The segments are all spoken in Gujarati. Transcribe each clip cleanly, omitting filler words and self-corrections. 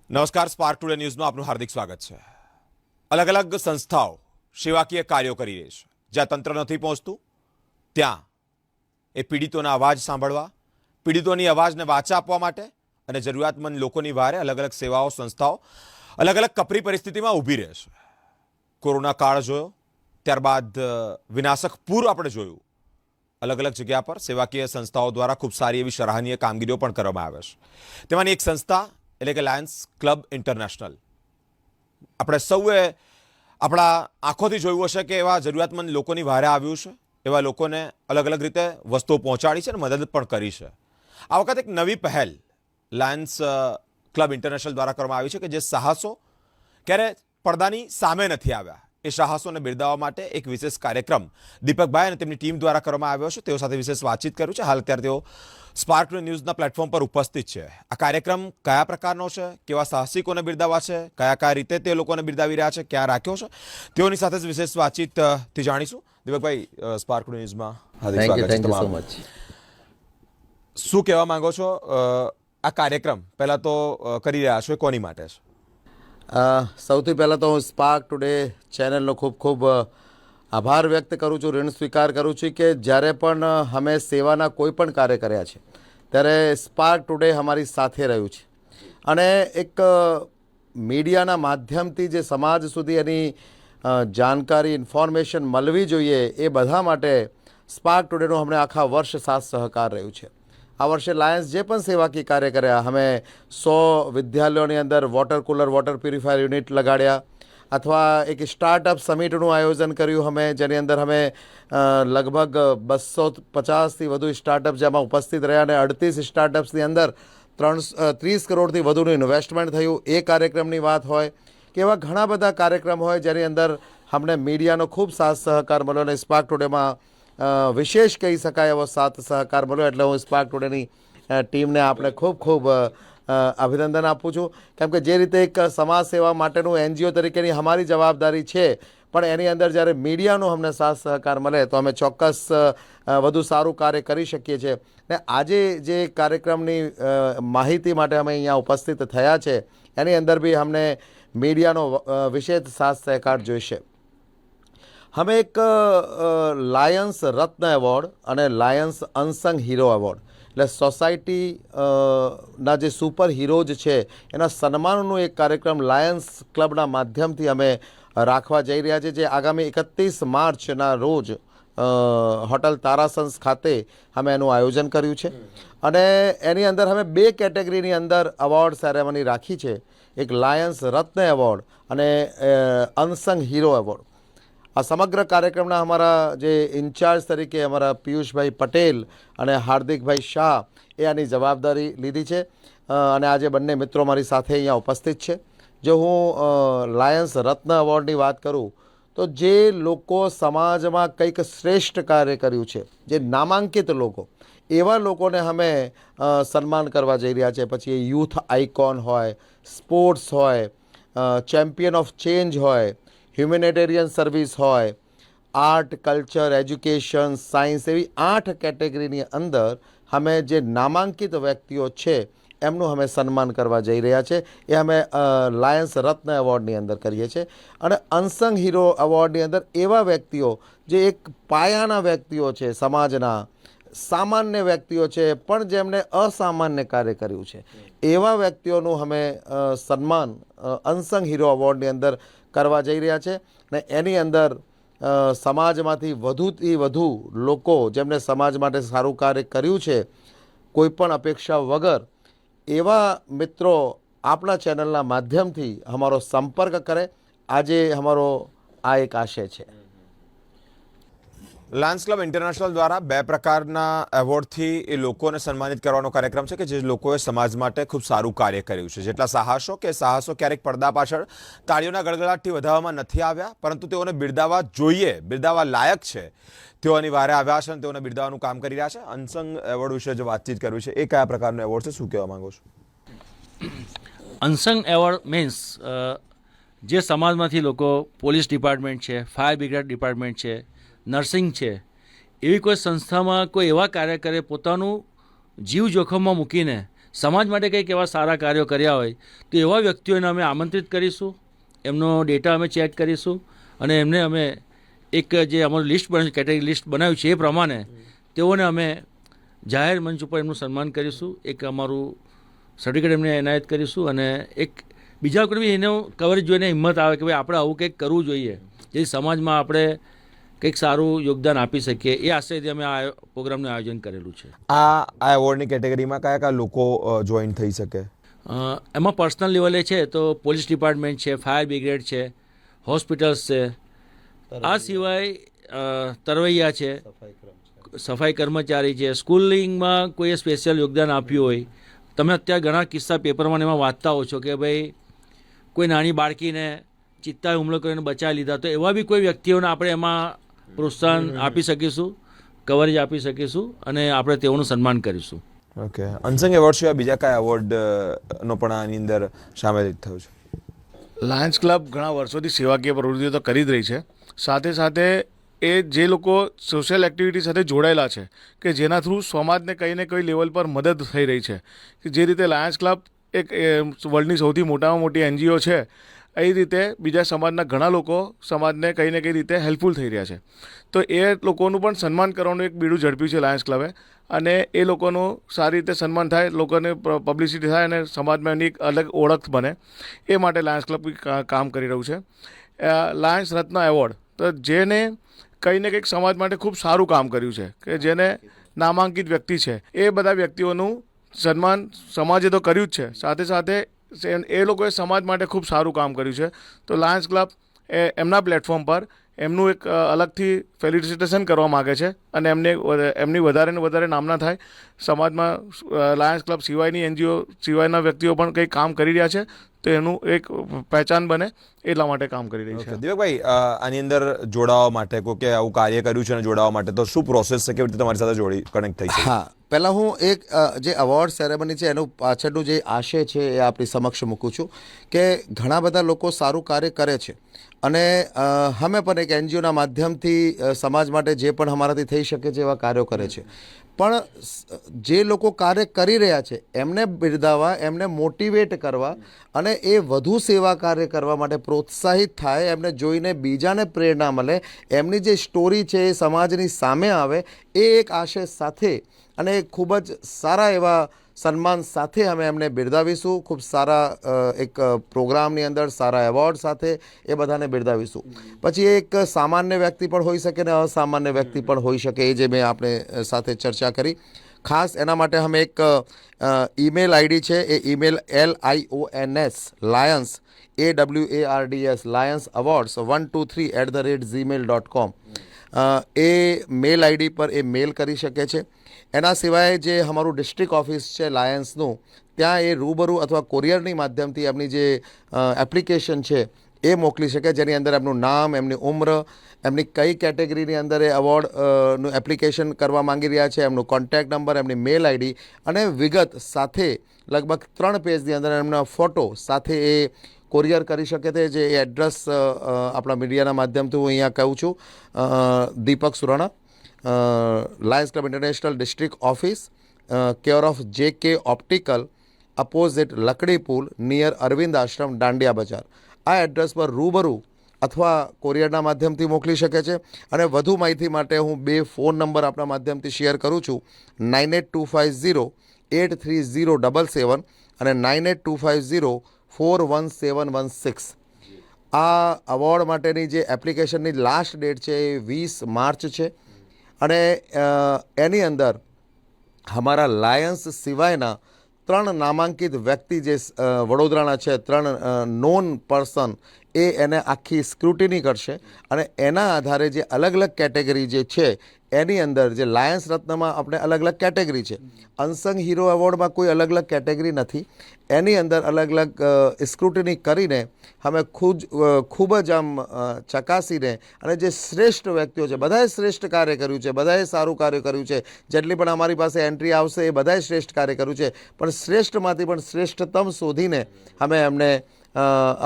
નમસ્કાર, સ્પાર્ક ટુડે ન્યૂઝમાં આપનું હાર્દિક સ્વાગત છે। અલગ અલગ સંસ્થાઓ સેવાકીય કાર્યો કરી રહી છે। જ્યાં તંત્ર નથી પહોંચતું ત્યાં એ પીડિતોના અવાજ સાંભળવા, પીડિતોની અવાજને વાચા આપવા માટે અને જરૂરિયાતમંદ લોકોની વારે અલગ અલગ સેવાઓ સંસ્થાઓ અલગ અલગ કપરી પરિસ્થિતિમાં ઊભી રહે છે। કોરોના કાળ જોયો, ત્યારબાદ વિનાશક પૂર આપણે જોયું। અલગ અલગ જગ્યા પર સેવાકીય સંસ્થાઓ દ્વારા ખૂબ સારી એવી સરાહનીય કામગીરીઓ પણ કરવામાં આવે છે। તેમાંની એક સંસ્થા એટલે કે લાયન્સ ક્લબ ઇન્ટરનેશનલ। આપણે સૌએ આપણા આંખોથી જોયું હશે કે એવા જરૂરિયાતમંદ લોકોની વારે આવ્યું છે, એવા લોકોને અલગ અલગ રીતે વસ્તુઓ પહોંચાડી છે અને મદદ પણ કરી છે। આ વખતે એક નવી પહેલ લાયન્સ ક્લબ ઇન્ટરનેશનલ દ્વારા કરવામાં આવી છે કે જે સાહસો ક્યારે પડદાની સામે નથી આવ્યા, એ સાહસોને બિરદાવવા માટે એક વિશેષ કાર્યક્રમ દીપકભાઈ અને તેમની ટીમ દ્વારા કરવામાં આવ્યો છે। તેઓ સાથે વિશેષ વાતચીત કર્યું છે। હાલ અત્યારે તેઓ સ્પાર્ક ન્યૂઝના પ્લેટફોર્મ પર ઉપસ્થિત છે। આ કાર્યક્રમ કયા પ્રકારનો છે, કેવા સાહસિકોને બિરદાવવા છે, કયા રીતે તે લોકોને બિરદાવી રહ્યા છે, ક્યાં રાખ્યો છે, તેઓની સાથે જ વિશેષ વાતચીતથી જાણીશું। દીપકભાઈ, સ્પાર્ક ન્યૂઝમાં હાર્દિક સ્વાગત છે તમારું। શું કહેવા માંગો છો? આ કાર્યક્રમ પહેલા તો કરી રહ્યા છો, એ કોની માટે છે? સૌથી પહેલાં તો હું સ્પાર્ક ટુડે ચેનલનો ખૂબ ખૂબ આભાર વ્યક્ત કરું છું, ઋણ સ્વીકાર કરું છું કે જ્યારે પણ અમે સેવાના કોઈ પણ કાર્ય કર્યા છે ત્યારે સ્પાર્ક ટુડે અમારી સાથે રહ્યું છે અને એક મીડિયાના માધ્યમથી જે સમાજ સુધી એની જાણકારી ઇન્ફોર્મેશન મળવી જોઈએ એ બધા માટે સ્પાર્ક ટુડેનું અમને આખા વર્ષ સાથ સહકાર રહ્યું છે। આ વર્ષે લાયન્સ જે પણ સેવાકીય કાર્ય કર્યા, અમે 100 વિદ્યાલયોની અંદર water cooler, water purifier unit લગાડ્યા, અથવા એક સ્ટાર્ટઅપ સમિટનું આયોજન કર્યું અમે, જેની અંદર અમે લગભગ 250થી વધુ સ્ટાર્ટઅપ જેમાં ઉપસ્થિત રહ્યા અને 38 સ્ટાર્ટઅપ્સની અંદર 30 કરોડથી વધુનું ઇન્વેસ્ટમેન્ટ થયું। એ કાર્યક્રમની વાત હોય કે એવા ઘણા બધા કાર્યક્રમ હોય જેની અંદર અમને મીડિયાનો ખૂબ સાથ સહકાર મળ્યો અને સ્પાર્ક ટુડેમાં વિશેષ કહી શકાય એવો સાથ સહકાર મળ્યો। એટલે હું સ્પાર્ક ટુડેની ટીમને આપણે ખૂબ ખૂબ અભિનંદન આપું છું, કેમ કે જે રીતે એક સમાજ સેવા માટેનું NGO તરીકેની અમારી જવાબદારી છે, પણ એની અંદર જ્યારે મીડિયાનો અમને સાથ સહકાર મળે તો અમે ચોક્કસ વધુ સારું કાર્ય કરી શકીએ છીએ। ને આજે જે કાર્યક્રમની માહિતી માટે અમે અહીંયા ઉપસ્થિત થયા છે એની અંદર બી અમને મીડિયાનો વિશેષ સાથ સહકાર જોઈશે। અમે એક લાયન્સ રત્ન એવોર્ડ અને લાયન્સ અનસંગ હીરો એવોર્ડ એટલે સોસાયટી ના જે સુપર હીરોઝ છે એના સન્માનનું એક કાર્યક્રમ લાયન્સ ક્લબના માધ્યમથી અમે રાખવા જઈ રહ્યા છીએ, જે આગામી 31 માર્ચના રોજ હોટલ તારાસન્સ ખાતે અમે એનું આયોજન કર્યું છે અને એની અંદર અમે 2 કેટેગરીની અંદર અવોર્ડ સેરેમની રાખી છે, એક લાયન્સ રત્ન એવોર્ડ અને અનસંગ હીરો એવોર્ડ। આ સમગ્ર કાર્યક્રમના અમારા જે ઇન્ચાર્જ તરીકે અમારા પિયુષભાઈ પટેલ અને હાર્દિકભાઈ શાહ એ આની જવાબદારી લીધી છે અને આજે બંને મિત્રો મારી સાથે અહીંયા ઉપસ્થિત છે। જો હું લાયન્સ રત્ન એવોર્ડની વાત કરું તો જે લોકો સમાજમાં કંઈક શ્રેષ્ઠ કાર્ય કર્યું છે, જે નામાંકિત લોકો, એવા લોકોને અમે સન્માન કરવા જઈ રહ્યા છે। પછી એ યુથ આઇકોન હોય, સ્પોર્ટ્સ હોય, ચેમ્પિયન ઓફ ચેન્જ હોય, હ્યુમેનિટેરિયન સર્વિસ હોય, આર્ટ, કલ્ચર, એજ્યુકેશન, સાયન્સ, એવી 8 કેટેગરીની અંદર અમે જે નામાંકિત વ્યક્તિઓ છે એમનું અમે સન્માન કરવા જઈ રહ્યા છે। એ અમે લાયન્સ રત્ન એવોર્ડની અંદર કરીએ છીએ અને અનસંગ હીરો એવોર્ડની અંદર એવા વ્યક્તિઓ જે એક પાયાના વ્યક્તિઓ છે, સમાજના સામાન્ય વ્યક્તિઓ છે પણ જેમણે અસામાન્ય કાર્ય કર્યું છે, એવા વ્યક્તિઓનું અમે સન્માન અનસંગ હીરો એવોર્ડની અંદર કરવા જઈ રહ્યા છે ને એની અંદર સમાજમાંથી વધુથી વધુ લોકો જેમણે સમાજ માટે સારું કાર્ય કર્યું છે કોઈ પણ અપેક્ષા વગર, એવા મિત્રો આપણા ચેનલના માધ્યમથી અમારો સંપર્ક કરે, આજે અમારો આ એક આશય છે। લાયન્સ ક્લબ ઇન્ટરનેશનલ દ્વારા 2 પ્રકારના એવોર્ડથી એ લોકોને સન્માનિત કરવાનો કાર્યક્રમ છે કે જે લોકોએ સમાજ માટે ખૂબ સારું કાર્ય કર્યું છે। જેટલા સાહસો ક્યારેક પડદા પાછળ તાળીઓના ગડગડાટથી વધારવામાં નથી આવ્યા, પરંતુ તેઓને બિરદાવવા જોઈએ, બિરદાવવા લાયક છે, તેઓની વારે આવ્યા છે અને તેઓને બિરદાવવાનું કામ કરી રહ્યા છે। અનસંગ એવોર્ડ વિશે જે વાતચીત કરવી છે, એ કયા પ્રકારનો એવોર્ડ છે, શું કહેવા માંગો છો? અનસંગ એવોર્ડ મીન્સ જે સમાજમાંથી લોકો, પોલીસ ડિપાર્ટમેન્ટ છે, ફાયર બ્રિગેડ ડિપાર્ટમેન્ટ છે, નર્સિંગ છે, એવી કોઈ સંસ્થામાં કોઈ એવા કાર્ય કરે, પોતાનું જીવ જોખમમાં મૂકીને સમાજ માટે કંઈક એવા સારા કાર્યો કર્યા હોય તો એવા વ્યક્તિઓને અમે આમંત્રિત કરીશું, એમનો ડેટા અમે ચેક કરીશું અને એમને અમે એક જે અમારું લિસ્ટ બન્યું કેટેગરી લિસ્ટ બનાવ્યું છે એ પ્રમાણે તેઓને અમે જાહેર મંચ ઉપર એમનું સન્માન કરીશું, એક અમારું સર્ટિફિકેટ એમને એનાયત કરીશું અને એક બીજા લોકો બી એનો કવરેજ જોઈને હિંમત આવે કે ભાઈ આપણે આવું કંઈક કરવું જોઈએ જેથી સમાજમાં આપણે કંઈક સારું યોગદાન આપી શકીએ. એ આશયથી અમે આ પ્રોગ્રામનું આયોજન કરેલું છે. આ એવોર્ડની કેટેગરીમાં કયા કયા લોકો જોઈન થઈ શકે? એમાં પર્સનલ લેવલે છે તો પોલીસ ડિપાર્ટમેન્ટ છે, ફાયર બ્રિગેડ છે, હોસ્પિટલ્સ છે, આ સિવાય તરવૈયા છે, સફાઈ કર્મચારી છે, સ્કૂલિંગમાં કોઈએ સ્પેશિયલ યોગદાન આપ્યું હોય. તમે અત્યારે ઘણા કિસ્સા પેપરમાં એમાં વાંચતા હો છો કે ભાઈ કોઈ નાની બાળકીને ચિત્તાએ હુમલો કરીને બચાવી લીધા, તો એવા બી કોઈ વ્યક્તિઓને આપણે એમાં પ્રોત્સાહન આપી શકીશું, કવરેજ આપી શકીશું અને આપણે તેઓનું સન્માન કરીશું. ઓકે, અનસંગ એવોર્ડ સિવાય બીજા કયા એવોર્ડ નો પણ આની અંદર સામેલ થયો છે? લાયન્સ ક્લબ ઘણા વર્ષોથી સેવાકીય પ્રવૃત્તિઓ તો કરી જ રહી છે. સાથે સાથે એ જે લોકો સોશિયલ એક્ટિવિટી સાથે જોડાયેલા છે કે જેના થ્રુ સમાજને કંઈ ને કંઈ લેવલ પર મદદ થઈ રહી છે, કે જે રીતે લાયન્સ ક્લબ એક વર્લ્ડની સૌથી મોટામાં મોટી NGO છે, એ રીતે બીજા સમાજના ઘણા લોકો સમાજને કંઈ ને કંઈ રીતે હેલ્પફુલ થઈ રહ્યા છે. તો એ લોકોનું પણ સન્માન કરવાનું એક બીડું ઝડપ્યું છે લાયન્સ ક્લબે અને એ લોકોનું સારી રીતે સન્માન થાય, લોકોને પબ્લિસિટી થાય અને સમાજમાં એની એક અલગ ઓળખ બને, એ માટે લાયન્સ ક્લબ કામ કરી રહ્યું છે. લાયન્સ રત્ન એવોર્ડ તો જેને કંઈ ને કંઈક સમાજ માટે ખૂબ સારું કામ કર્યું છે, કે જેને નામાંકિત વ્યક્તિ છે, એ બધા વ્યક્તિઓનું સન્માન સમાજે તો કર્યું જ છે, સાથે સાથે એ લોકોએ સમાજ માટે ખૂબ સારું કામ કર્યું છે. તો લાયન્સ ક્લબ એમના પ્લેટફોર્મ પર એમનું એક અલગથી ફેલિસિટેશન કરવા માગે છે અને એમની વધારે ને વધારે નામના થાય. સમાજમાં લાયન્સ ક્લબ સિવાયની NGO સિવાયના વ્યક્તિઓ પણ કંઈક કામ કરી રહ્યા છે તો એનું એક પહેચાન બને એટલા માટે કામ કરી રહી છે. દીપકભાઈ, આની અંદર જોડાવા માટે કોઈ કે આવું કાર્ય કર્યું છે અને જોડાવા માટે તો શું પ્રોસેસ છે, કેવી રીતે તમારી સાથે કનેક્ટ થઈ છે? હા, પહેલાં હું એક જે અવોર્ડ સેરેમની છે એનું પાછળનું જે આશય છે એ આપણી સમક્ષ મૂકું છું કે ઘણા બધા લોકો સારું કાર્ય કરે છે અને અમે પણ એક NGOના માધ્યમથી સમાજ માટે જે પણ અમારાથી થઈ શકે છે એવા કાર્યો કરે છે. પણ જે લોકો કાર્ય કરી રહ્યા છે એમને બિરદાવવા, એમને મોટિવેટ કરવા અને એ વધુ સેવા કાર્ય કરવા માટે પ્રોત્સાહિત થાય, એમને જોઈને બીજાને પ્રેરણા મળે, એમની જે સ્ટોરી છે એ સમાજની સામે આવે, એ એક આશય સાથે અને ખૂબ જ સારા એવા સન્માન સાથે અમે એમને બિરદાવીશું. ખૂબ સારા એક પ્રોગ્રામની અંદર સારા એવોર્ડ સાથે એ બધાને બિરદાવીશું. પછી એક સામાન્ય વ્યક્તિ પણ હોઈ શકે ને અસામાન્ય વ્યક્તિ પણ હોઈ શકે, એ જે મેં આપણે સાથે ચર્ચા કરી. ખાસ એના માટે અમે એક ઈમેલ ID છે, એ email LIONS AWARDS lions awards 123@gmail.com એ મેલ ID પર એ મેલ કરી શકે છે. એના સિવાય જે અમારું ડિસ્ટ્રિક્ટ ઓફિસ છે લાયન્સનું, ત્યાં એ રૂબરૂ અથવા કોરિયરની માધ્યમથી એમની જે એપ્લિકેશન છે એ મોકલી શકે, જેની અંદર એમનું નામ, એમની ઉંમર, એમની કઈ કેટેગરીની અંદર એ એવોર્ડનું એપ્લિકેશન કરવા માંગી રહ્યા છે, એમનું કોન્ટેક્ટ નંબર, એમની મેલ ID અને વિગત સાથે લગભગ 3 પેજની અંદર એમના ફોટો સાથે એ કોરિયર કરી શકે છે. જે એડ્રેસ આપણા મીડિયાના માધ્યમથી હું અહીંયા કહું છું, Deepak Surana, lions club international district office, care of JK optical, opposite Lakdi Pul, near Arvind Ashram, Dandia Bazaar. આ એડ્રેસ પર રૂબરૂ અથવા કોરિયરના માધ્યમથી મોકલી શકે છે. અને વધુ માહિતી માટે હું 2 ફોન નંબર આપણા માધ્યમથી શેર કરું છું, 9825083077 અને 9825041716. આ અવોર્ડ માટેની જે એપ્લિકેશનની લાસ્ટ ડેટ છે એ 20 માર્ચ છે અને એની અંદર અમારા લાયન્સ સિવાયના 3 નામાંકિત વ્યક્તિ જે વડોદરાના છે, 3 નોન પર્સન, એને આખી સ્ક્રુટિની કરશે અને એના આધારે જે અલગ અલગ કેટેગરી જે છે એની અંદર જે લાયન્સ રત્નમાં આપણે અલગ અલગ કેટેગરી છે, અનસંગ હીરો એવોર્ડમાં કોઈ અલગ અલગ કેટેગરી નથી, એની અંદર અલગ અલગ સ્ક્રુટિની કરીને અમે ખૂબ જ આમ ચકાસીને અને જે શ્રેષ્ઠ વ્યક્તિઓ છે, બધાએ શ્રેષ્ઠ કાર્ય કર્યું છે, બધાએ સારું કાર્ય કર્યું છે, જેટલી પણ અમારી પાસે એન્ટ્રી આવશે એ બધાએ શ્રેષ્ઠ કાર્ય કર્યું છે, પણ શ્રેષ્ઠમાંથી પણ શ્રેષ્ઠતમ શોધીને અમે એમને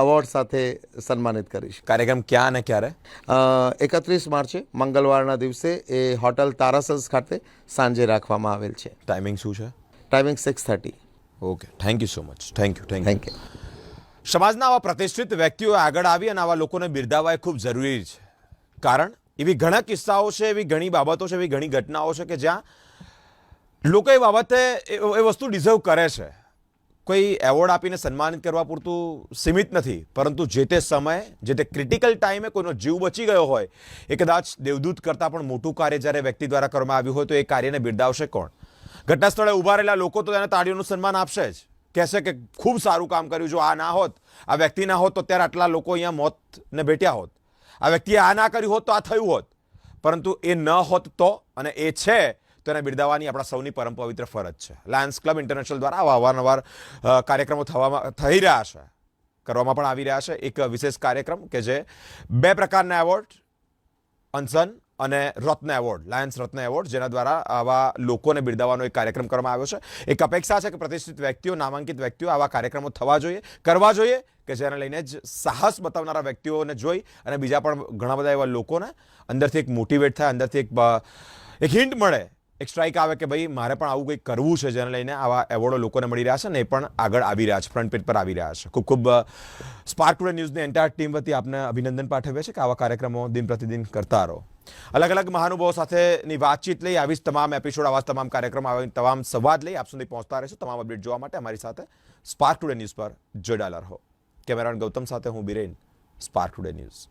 અવોર્ડ સાથે સન્માનિત કરીશું. કાર્યક્રમ ક્યાં અને ક્યારે? 31 માર્ચે મંગળવારના દિવસે એ હોટલ તારાસસ ખાતે સાંજે રાખવામાં આવેલ છે. ટાઈમિંગ શું છે? Timing 6:30. Okay, thank you so much. Thank you. Thank you. સમાજના આવા પ્રતિષ્ઠિત વ્યક્તિઓ આગળ આવી અને આવા લોકોને બિરદાવવા એ ખૂબ જરૂરી છે. કારણ એવી ઘણા કિસ્સાઓ છે, એવી ઘણી બાબતો છે, એવી ઘણી ઘટનાઓ છે કે જ્યાં લોકો એ બાબતે એ વસ્તુ ડિઝર્વ કરે છે. કોઈ એવોર્ડ આપીને સન્માનિત કરવા પૂરતું સીમિત નથી, પરંતુ જે તે સમયે, જે તે ક્રિટિકલ ટાઈમે કોઈનો જીવ બચી ગયો હોય, એ કદાચ દેવદૂત કરતાં પણ મોટું કાર્ય જ્યારે વ્યક્તિ દ્વારા કરવામાં આવ્યું હોય તો એ કાર્યને બિરદાવશે કોણ? ઘટના સ્થળે ઊભા રહેલા લોકો તો તેને તાળીઓનું સન્માન આપશે જ, કહેશે કે ખૂબ સારું કામ કર્યું, જો આ ના હોત, આ વ્યક્તિ ના હોત તો ત્યારે આટલા લોકો અહીંયા મોતને ભેટ્યા હોત, આ વ્યક્તિએ આ ના કર્યું હોત તો આ થયું હોત. પરંતુ એ ન હોત તો, અને એ છે તો એને બિરદાવવાની આપણા સૌની પરમ પવિત્ર ફરજ છે. લાયન્સ ક્લબ ઇન્ટરનેશનલ દ્વારા આવા અવારનવાર કાર્યક્રમો થઈ રહ્યા છે, કરવામાં પણ આવી રહ્યા છે. એક વિશેષ કાર્યક્રમ કે જે 2 પ્રકારના એવોર્ડ, અનસન અને રત્ન એવોર્ડ, લાયન્સ રત્ન એવોર્ડ, જેના દ્વારા આવા લોકોને બિરદાવવાનો એક કાર્યક્રમ કરવામાં આવ્યો છે. એક અપેક્ષા છે કે પ્રતિષ્ઠિત વ્યક્તિઓ, નામાંકિત વ્યક્તિઓ આવા કાર્યક્રમો થવા જોઈએ, કરવા જોઈએ, કે જેને લઈને જ સાહસ બતાવનારા વ્યક્તિઓને જોઈ અને બીજા પણ ઘણા બધા એવા લોકોને અંદરથી એક મોટિવેટ થાય, અંદરથી એક હિન્ટ મળે, એક સ્ટ્રાઇક આવે કે ભાઈ મારે પણ આવું કંઈક કરવું છે, જેને લઈને આવા એવોર્ડો લોકોને મળી રહ્યા છે ને એ પણ આગળ આવી રહ્યા છે, ફ્રન્ટ પેજ પર આવી રહ્યા છે. ખૂબ ખૂબ સ્પાર્ક ટુડે ન્યૂઝની એન્ટાયર ટીમ વતી આપને અભિનંદન પાઠવીએ છીએ કે આવા કાર્યક્રમો દિન પ્રતિદિન કરતા રહો. અલગ અલગ મહાનુભાવો સાથેની વાતચીત લઈ, આવી જ તમામ એપિસોડ, આવા તમામ કાર્યક્રમ, આવી તમામ સંવાદ લઈ આપ સુધી પહોંચતા રહીશું. તમામ અપડેટ જોવા માટે અમારી સાથે સ્પાર્ક ટુડે ન્યૂઝ પર જોડાયેલા રહો. કેમેરામેન ગૌતમ સાથે હું બિરેન, સ્પાર્ક ટુડે ન્યૂઝ.